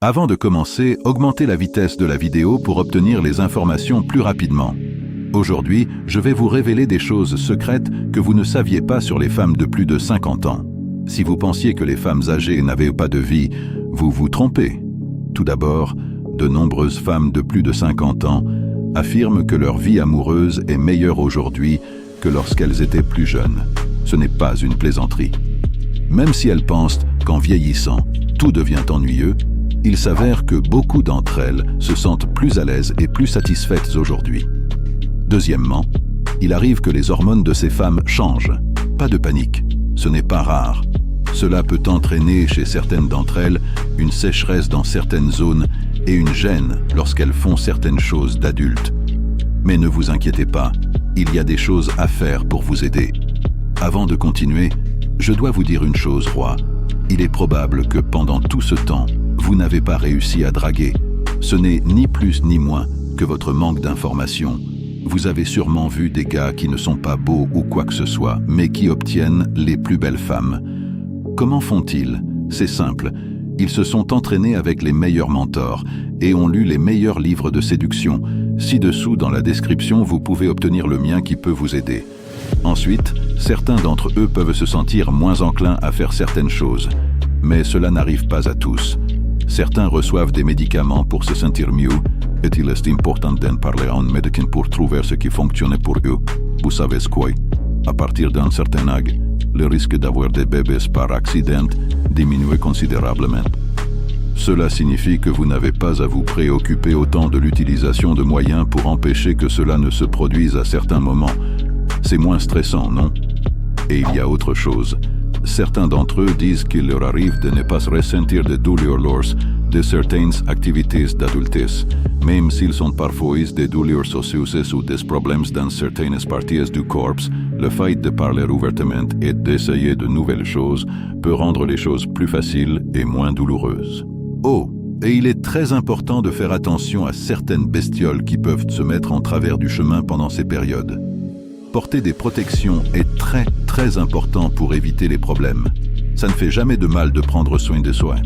Avant de commencer, augmentez la vitesse de la vidéo pour obtenir les informations plus rapidement. Aujourd'hui, je vais vous révéler des choses secrètes que vous ne saviez pas sur les femmes de plus de 50 ans. Si vous pensiez que les femmes âgées n'avaient pas de vie, vous vous trompez. Tout d'abord, de nombreuses femmes de plus de 50 ans affirment que leur vie amoureuse est meilleure aujourd'hui que lorsqu'elles étaient plus jeunes. Ce n'est pas une plaisanterie. Même si elles pensent qu'en vieillissant, tout devient ennuyeux, il s'avère que beaucoup d'entre elles se sentent plus à l'aise et plus satisfaites aujourd'hui. Deuxièmement, il arrive que les hormones de ces femmes changent. Pas de panique, ce n'est pas rare. Cela peut entraîner chez certaines d'entre elles une sécheresse dans certaines zones et une gêne lorsqu'elles font certaines choses d'adultes. Mais ne vous inquiétez pas, il y a des choses à faire pour vous aider. Avant de continuer, je dois vous dire une chose, roi. Il est probable que pendant tout ce temps, vous n'avez pas réussi à draguer. Ce n'est ni plus ni moins que votre manque d'information. Vous avez sûrement vu des gars qui ne sont pas beaux ou quoi que ce soit, mais qui obtiennent les plus belles femmes. Comment font-ils? C'est simple. Ils se sont entraînés avec les meilleurs mentors et ont lu les meilleurs livres de séduction. Ci-dessous, dans la description, vous pouvez obtenir le mien qui peut vous aider. Ensuite, certains d'entre eux peuvent se sentir moins enclins à faire certaines choses. Mais cela n'arrive pas à tous. Certains reçoivent des médicaments pour se sentir mieux, et il est important d'en parler à un médecin pour trouver ce qui fonctionne pour eux. Vous savez quoi? À partir d'un certain âge, le risque d'avoir des bébés par accident diminue considérablement. Cela signifie que vous n'avez pas à vous préoccuper autant de l'utilisation de moyens pour empêcher que cela ne se produise à certains moments. C'est moins stressant, non? Et il y a autre chose. Certains d'entre eux disent qu'il leur arrive de ne pas ressentir de douleur lors de certaines activités d'adultesse, même s'ils sont parfois des douleurs sociales ou des problèmes dans certaines parties du corps. Le fait de parler ouvertement et d'essayer de nouvelles choses peut rendre les choses plus faciles et moins douloureuses. Oh, et il est très important de faire attention à certaines bestioles qui peuvent se mettre en travers du chemin pendant ces périodes. Porter des protections est très important pour éviter les problèmes. Ça ne fait jamais de mal de prendre soin de soi.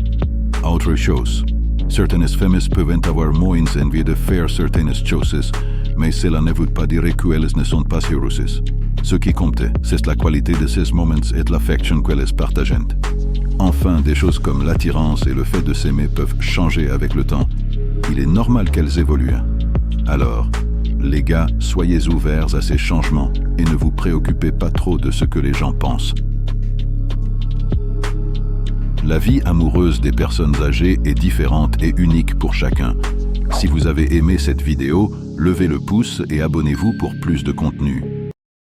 Autre chose, certaines femmes peuvent avoir moins envie de faire certaines choses, mais cela ne veut pas dire qu'elles ne sont pas heureuses. Ce qui compte, c'est la qualité de ces moments et l'affection qu'elles partagent. Enfin, des choses comme l'attirance et le fait de s'aimer peuvent changer avec le temps. Il est normal qu'elles évoluent. Alors, les gars, soyez ouverts à ces changements et ne vous préoccupez pas trop de ce que les gens pensent. La vie amoureuse des personnes âgées est différente et unique pour chacun. Si vous avez aimé cette vidéo, levez le pouce et abonnez-vous pour plus de contenu.